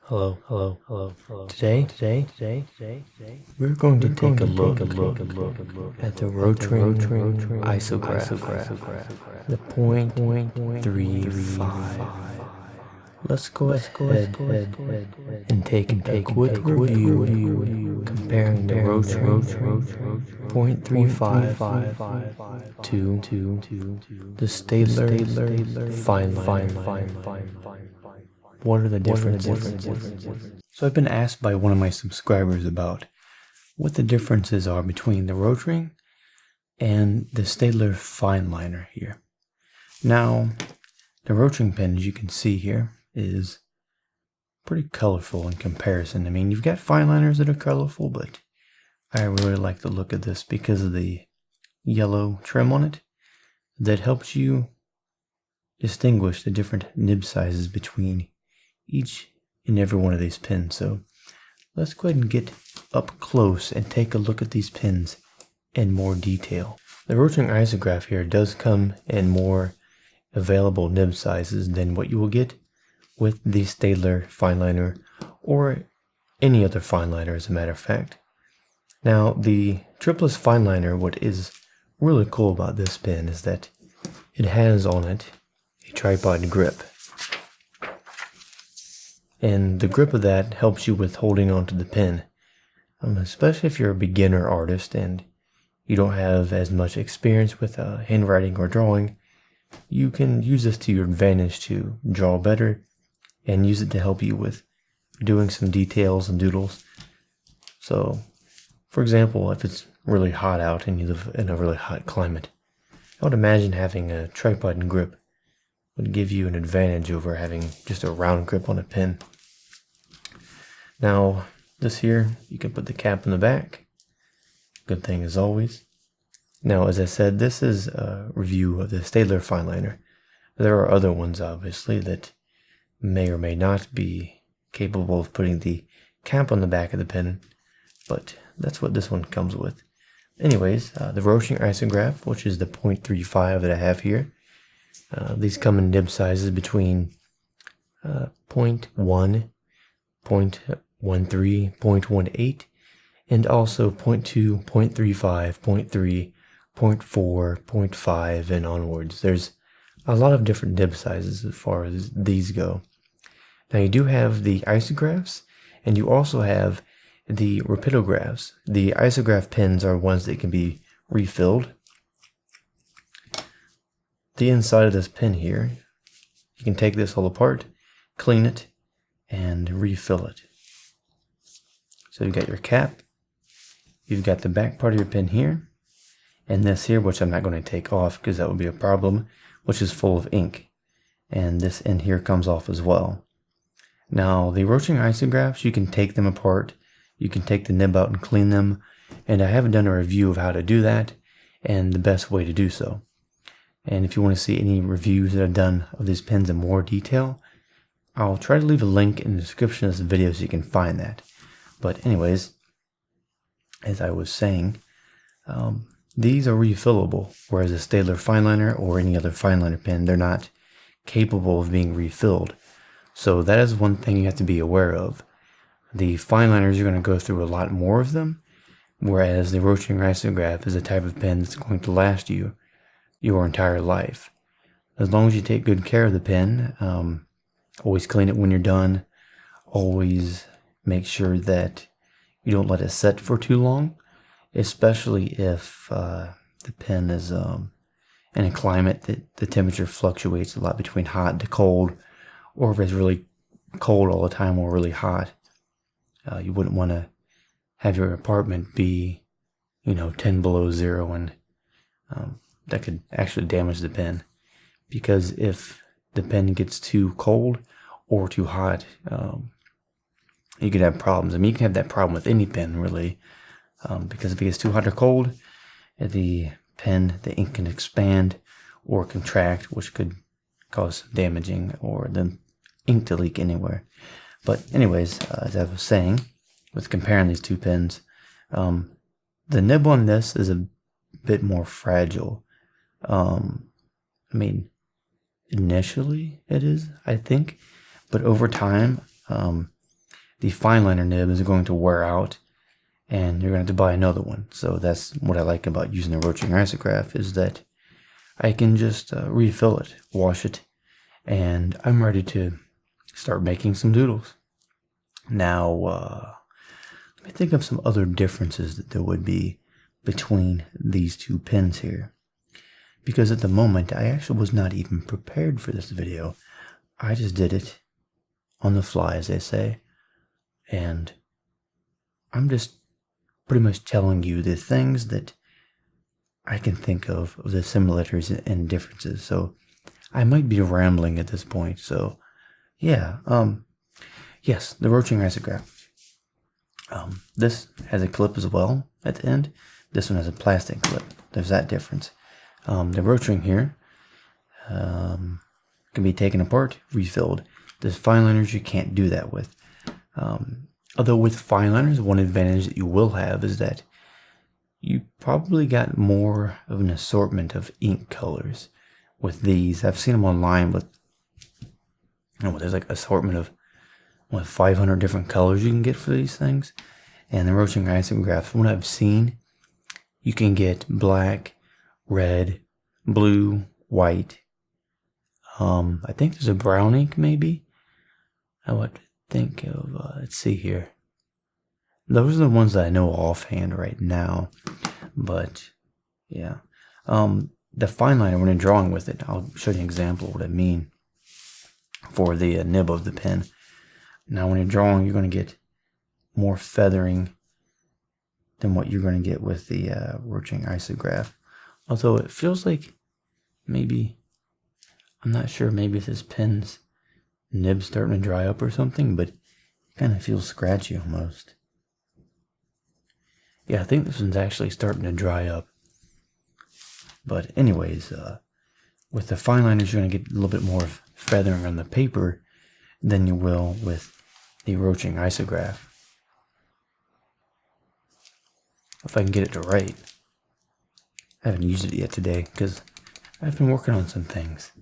Hello. Today, we're going to take a look at the Rotring Isograph, the .35. Let's go ahead and take a quick review comparing the Rotring .35 to the Staedtler Fineliner. What are the differences? So I've been asked by one of my subscribers about what the differences are between the Rotring and the Staedtler Fineliner here. Now, the Rotring pen, as you can see here, is pretty colorful in comparison. I mean, you've got Fineliners that are colorful, but I really like the look of this because of the yellow trim on it that helps you distinguish the different nib sizes between each and every one of these pins. So let's go ahead and get up close and take a look at these pins in more detail. The Rotring Isograph here does come in more available nib sizes than what you will get with the Staedtler Fineliner or any other fineliner, as a matter of fact. Now, the Tripless Fineliner, what is really cool about this pen is that it has on it a tripod grip. And the grip of that helps you with holding onto the pen, especially if you're a beginner artist and you don't have as much experience with handwriting or drawing. You can use this to your advantage to draw better and use it to help you with doing some details and doodles. So, for example, if it's really hot out and you live in a really hot climate, I would imagine having a tripod grip would give you an advantage over having just a round grip on a pen. Now, this here, you can put the cap in the back. Good thing as always. Now, as I said, this is a review of the Staedtler Fineliner. There are other ones, obviously, that may or may not be capable of putting the cap on the back of the pen, but that's what this one comes with. Anyways, the Rotring Isograph, which is the .35 that I have here. These come in nib sizes between 0.1, 0.13, 0.18, and also 0.2, 0.35, 0.3, 0.4, 0.5, and onwards. There's a lot of different nib sizes as far as these go. Now, you do have the isographs, and you also have the repidographs. The isograph pens are ones that can be refilled. The inside of this pen here, you can take this all apart, clean it, and refill it. So you've got your cap, you've got the back part of your pen here, and this here, which I'm not going to take off because that would be a problem, which is full of ink. And this end here comes off as well. Now, the Rotring Isographs, you can take them apart, you can take the nib out and clean them, and I haven't done a review of how to do that and the best way to do so. And if you want to see any reviews that I've done of these pens in more detail, I'll try to leave a link in the description of this video so you can find that. But anyways, as I was saying, these are refillable, whereas a Staedtler Fineliner or any other fineliner pen, they're not capable of being refilled. So that is one thing you have to be aware of. The Fineliners, you're going to go through a lot more of them, whereas the Rotring Isograph is a type of pen that's going to last you your entire life. As long as you take good care of the pen, always clean it when you're done, always make sure that you don't let it set for too long, especially if the pen is in a climate that the temperature fluctuates a lot between hot to cold, or if it's really cold all the time or really hot. You wouldn't want to have your apartment be, 10 below zero, and that could actually damage the pen, because if the pen gets too cold or too hot, you could have problems. I mean, you can have that problem with any pen, really, because if it gets too hot or cold, the ink can expand or contract, which could cause damaging or the ink to leak anywhere. But anyways, as I was saying, with comparing these two pens, the nib on this is a bit more fragile. Initially it is, I think, but over time, the Fineliner nib is going to wear out and you're going to have to buy another one. So that's what I like about using the Rotring Isograph, is that I can just refill it, wash it, and I'm ready to start making some doodles. Now, let me think of some other differences that there would be between these two pens here. Because at the moment, I actually was not even prepared for this video. I just did it on the fly, as they say. And I'm just pretty much telling you the things that I can think of the similarities and differences. So I might be rambling at this point. So yeah, yes, the Rotring Isograph. This has a clip as well at the end. This one has a plastic clip. There's that difference. The Rotring here can be taken apart, refilled. There's Fineliners you can't do that with. Although with Fineliners, one advantage that you will have is that you probably got more of an assortment of ink colors with these. I've seen them online with, there's like assortment of 500 different colors you can get for these things. And the Rotring Isograph, from what I've seen, you can get black, red, blue, white. I think there's a brown ink maybe. I would think of, let's see here. Those are the ones that I know offhand right now. But yeah. The Fineliner, when I'm drawing with it, I'll show you an example of what I mean for the nib of the pen. Now when you're drawing, you're going to get more feathering than what you're going to get with the Rotring Isograph. Although it feels like maybe, I'm not sure, maybe this pen's nib's starting to dry up or something, but it kind of feels scratchy almost. Yeah, I think this one's actually starting to dry up. But anyways, with the Fineliners, you're going to get a little bit more feathering on the paper than you will with the Rotring Isograph. If I can get it to write. I haven't used it yet today because I've been working on some things.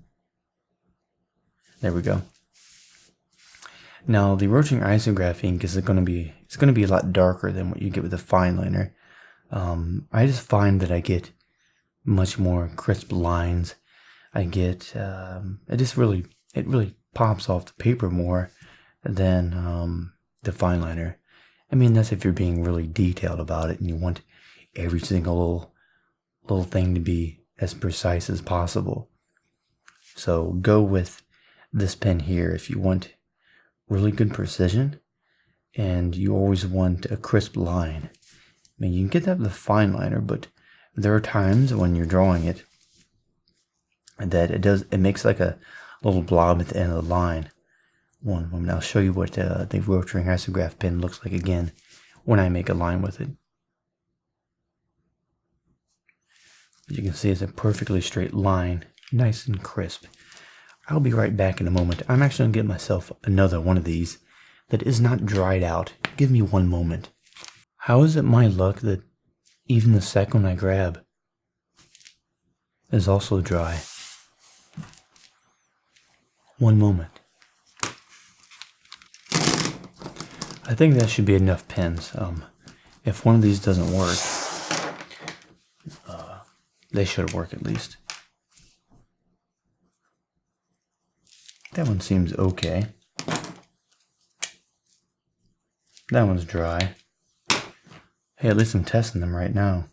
There we go. Now the Rotring Isograph ink is going to be a lot darker than what you get with the Fineliner. I just find that I get much more crisp lines. I get it really pops off the paper more than the Fineliner. I mean, that's if you're being really detailed about it and you want every single little thing to be as precise as possible. So go with this pen here if you want really good precision and you always want a crisp line. I mean, you can get that with the Fineliner, but there are times when you're drawing it that it makes like a little blob at the end of the line. One moment, I'll show you what the Rotring Isograph pen looks like again when I make a line with it. As you can see, it's a perfectly straight line, nice and crisp. I'll be right back in a moment. I'm actually going to get myself another one of these that is not dried out. Give me one moment. How is it my luck that even the second one I grab is also dry? One moment. I think that should be enough pens. If one of these doesn't work, they should work at least. That one seems okay. That one's dry. Hey, at least I'm testing them right now.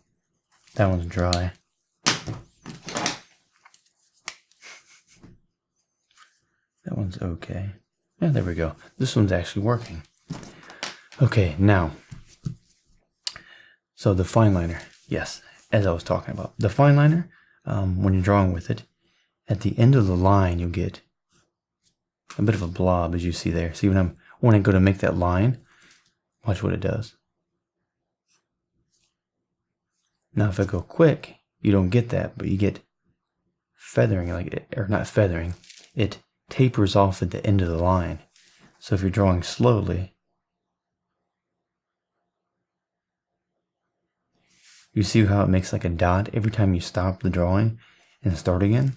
That one's dry. That one's okay. Yeah, there we go. This one's actually working. Okay, now. So the Fineliner. Yes, as I was talking about. The Fineliner, when you're drawing with it, at the end of the line you'll get a bit of a blob, as you see there. See, when I go to make that line, watch what it does. Now if I go quick, you don't get that, but you get feathering, or not feathering, it tapers off at the end of the line. So if you're drawing slowly, you see how it makes like a dot every time you stop the drawing and start again?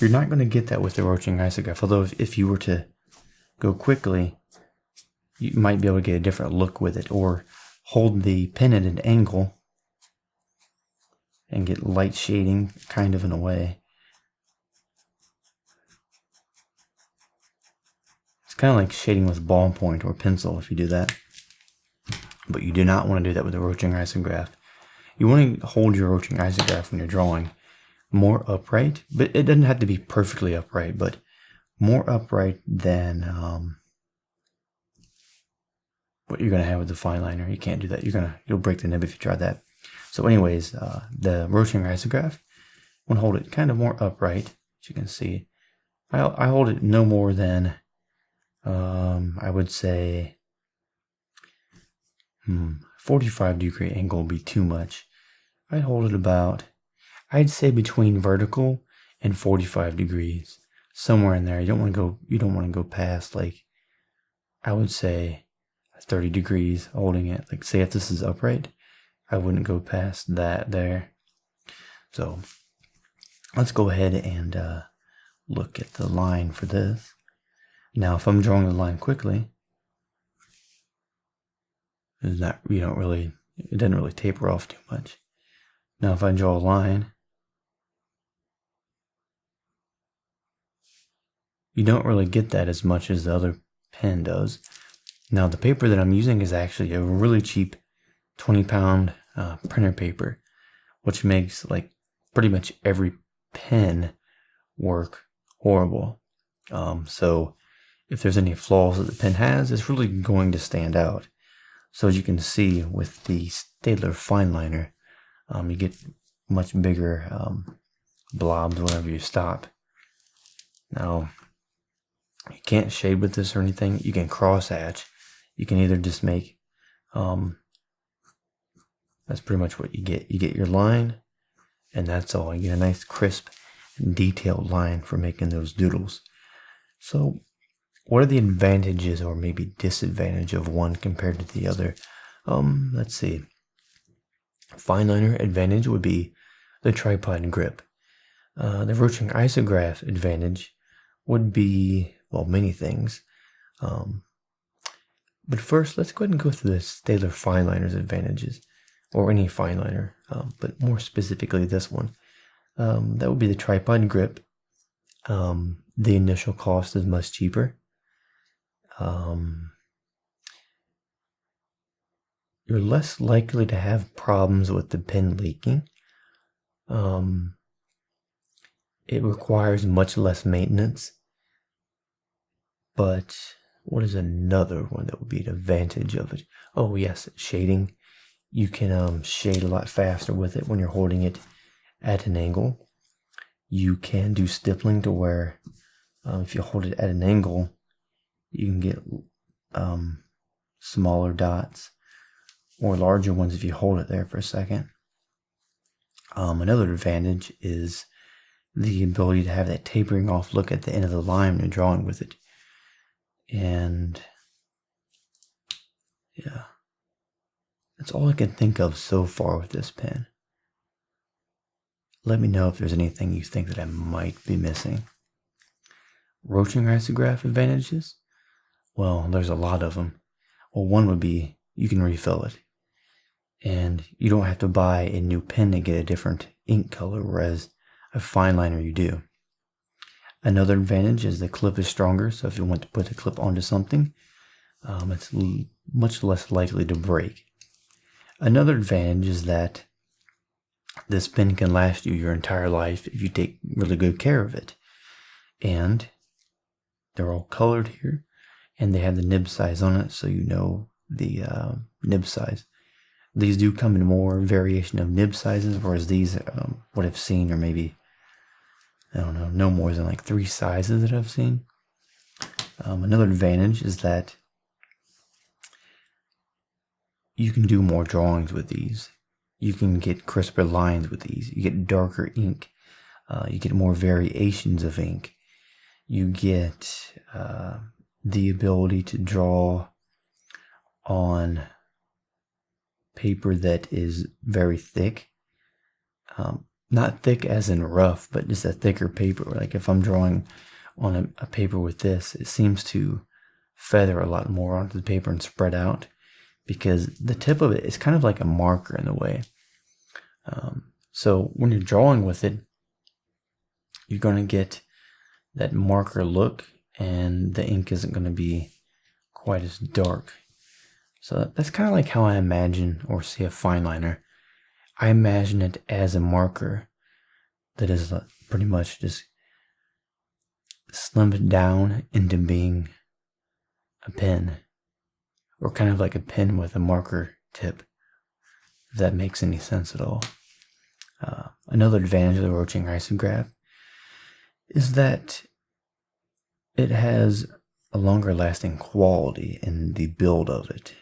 You're not going to get that with the Rotring Isograph, although if you were to go quickly, you might be able to get a different look with it, or hold the pen at an angle and get light shading kind of in a way. It's kind of like shading with ballpoint or pencil if you do that. But you do not want to do that with the Rotring Isograph. You want to hold your Rotring Isograph when you're drawing more upright, but it doesn't have to be perfectly upright, but more upright than what you're going to have with the Fineliner. You can't do that. You'll break the nib if you try that. So anyways, the Rotring Isograph, I want to hold it kind of more upright, as you can see. I hold it no more than, I would say, 45-degree angle would be too much. I'd hold it about, I'd say between vertical and 45 degrees, somewhere in there. You don't want to go past, like, I would say 30 degrees holding it. Like, say if this is upright, I wouldn't go past that there. So let's go ahead and look at the line for this. Now, if I'm drawing the line quickly, it doesn't really taper off too much. Now, if I draw a line, you don't really get that as much as the other pen does. Now, the paper that I'm using is actually a really cheap 20-pound printer paper, which makes like pretty much every pen work horrible. So if there's any flaws that the pen has, it's really going to stand out. So as you can see with the Staedtler Fineliner, you get much bigger blobs whenever you stop. Now, you can't shade with this or anything. You can cross hatch. You can either just make, that's pretty much what you get. You get your line, and that's all. You get a nice crisp and detailed line for making those doodles. So what are the advantages or maybe disadvantage of one compared to the other? Let's see. Fineliner advantage would be the tripod grip. The Rotring Isograph advantage would be, well, many things. But first, let's go ahead and go through the Staedtler Fineliner's advantages, or any Fineliner, but more specifically this one. That would be the tripod grip. The initial cost is much cheaper. You're less likely to have problems with the pen leaking. It requires much less maintenance. But what is another one that would be an advantage of it? Oh yes, shading. You can shade a lot faster with it when you're holding it at an angle. You can do stippling to where if you hold it at an angle, you can get smaller dots or larger ones if you hold it there for a second. Another advantage is the ability to have that tapering off look at the end of the line when you're drawing with it. And yeah, that's all I can think of so far with this pen. Let me know if there's anything you think that I might be missing. Rotring Isograph advantages? Well, there's a lot of them. Well, one would be you can refill it. And you don't have to buy a new pen to get a different ink color, whereas a Fineliner you do. Another advantage is the clip is stronger, so if you want to put the clip onto something, it's much less likely to break. Another advantage is that this pen can last you your entire life if you take really good care of it. And they're all colored here, and they have the nib size on it, so you know the nib size. These do come in more variation of nib sizes, whereas these, what I've seen, are maybe, I don't know, no more than like 3 sizes that I've seen. Another advantage is that you can do more drawings with these. You can get crisper lines with these. You get darker ink. You get more variations of ink. You get the ability to draw on paper that is very thick. Not thick as in rough, but just a thicker paper. Like if I'm drawing on a paper with this, it seems to feather a lot more onto the paper and spread out, because the tip of it is kind of like a marker in a way. So when you're drawing with it, you're going to get that marker look, and the ink isn't going to be quite as dark. So that's kind of like how I imagine or see a fine liner. I imagine it as a marker that is pretty much just slimmed down into being a pen, or kind of like a pen with a marker tip, if that makes any sense at all. Another advantage of the Rotring Isograph is that it has a longer lasting quality in the build of it.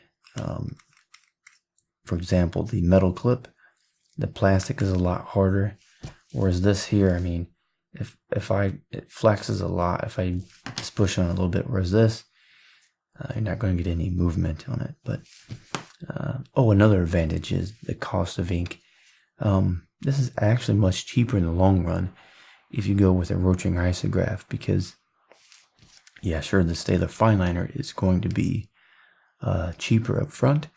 For example, the metal clip, the plastic is a lot harder, whereas this here, I mean, it flexes a lot if I just push on it a little bit, whereas this, you're not going to get any movement on it. But another advantage is the cost of ink. This is actually much cheaper in the long run if you go with a Rotring Isograph, because yeah, sure, the Staedtler Fineliner is going to be cheaper up front,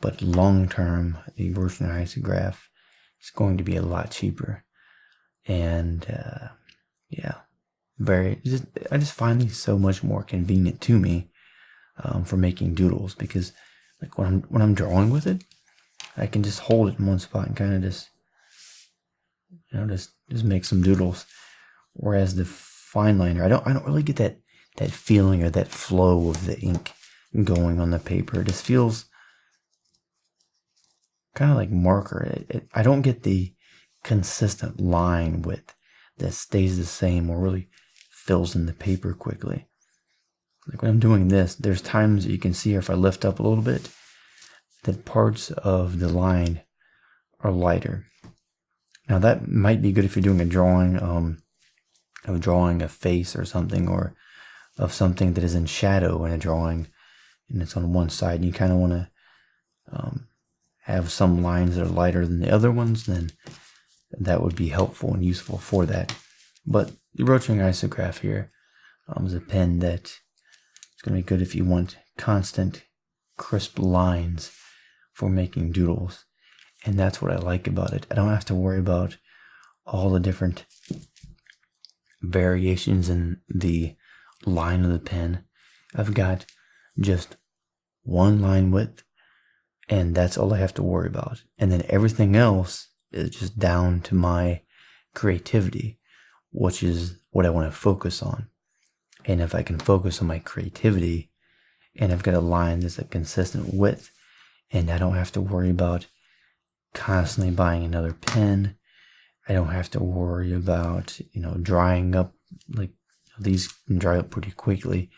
but long term, the Rotring Isograph is going to be a lot cheaper. And yeah, I just find these so much more convenient to me for making doodles, because like when I'm drawing with it, I can just hold it in one spot and kind of just make some doodles. Whereas the Fineliner, I don't really get that feeling or that flow of the ink going on the paper. It just feels kind of like marker. I don't get the consistent line width that stays the same or really fills in the paper quickly. Like when I'm doing this, there's times that you can see if I lift up a little bit, that parts of the line are lighter. Now that might be good if you're doing a drawing, of drawing a face or something, or of something that is in shadow in a drawing, and it's on one side, and you kind of want to have some lines that are lighter than the other ones, then that would be helpful and useful for that. But the Rotring Isograph here is a pen that is going to be good if you want constant, crisp lines for making doodles. And that's what I like about it. I don't have to worry about all the different variations in the line of the pen. I've got just one line width, and that's all I have to worry about. And then everything else is just down to my creativity, which is what I want to focus on. And if I can focus on my creativity, and I've got a line that's a consistent width, and I don't have to worry about constantly buying another pen, I don't have to worry about, drying up. Like, these can dry up pretty quickly.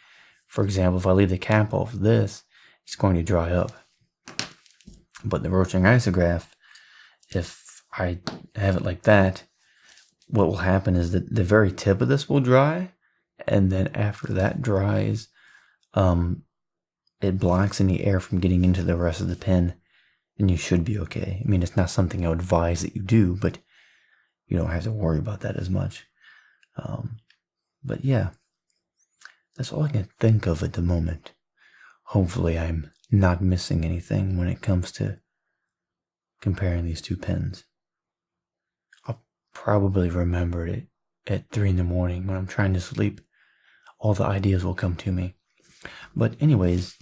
For example, if I leave the cap off of this, it's going to dry up. But the Rotring Isograph, if I have it like that, what will happen is that the very tip of this will dry, and then after that dries, it blocks any air from getting into the rest of the pen, and you should be okay. I mean, it's not something I would advise that you do, but you don't have to worry about that as much. But yeah, that's all I can think of at the moment. Hopefully I'm not missing anything when it comes to comparing these two pens. I'll probably remember it at 3 in the morning when I'm trying to sleep. All the ideas will come to me. But anyways,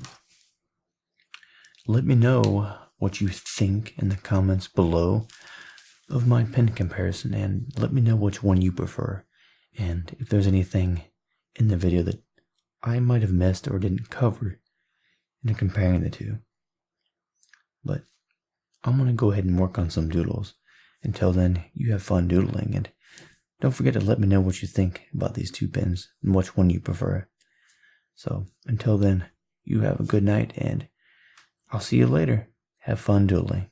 let me know what you think in the comments below of my pen comparison, and let me know which one you prefer, and if there's anything in the video that I might have missed or didn't cover in comparing the two. But I'm going to go ahead and work on some doodles. Until then, you have fun doodling, and don't forget to let me know what you think about these two pens and which one you prefer. So until then, you have a good night, and I'll see you later. Have fun doodling.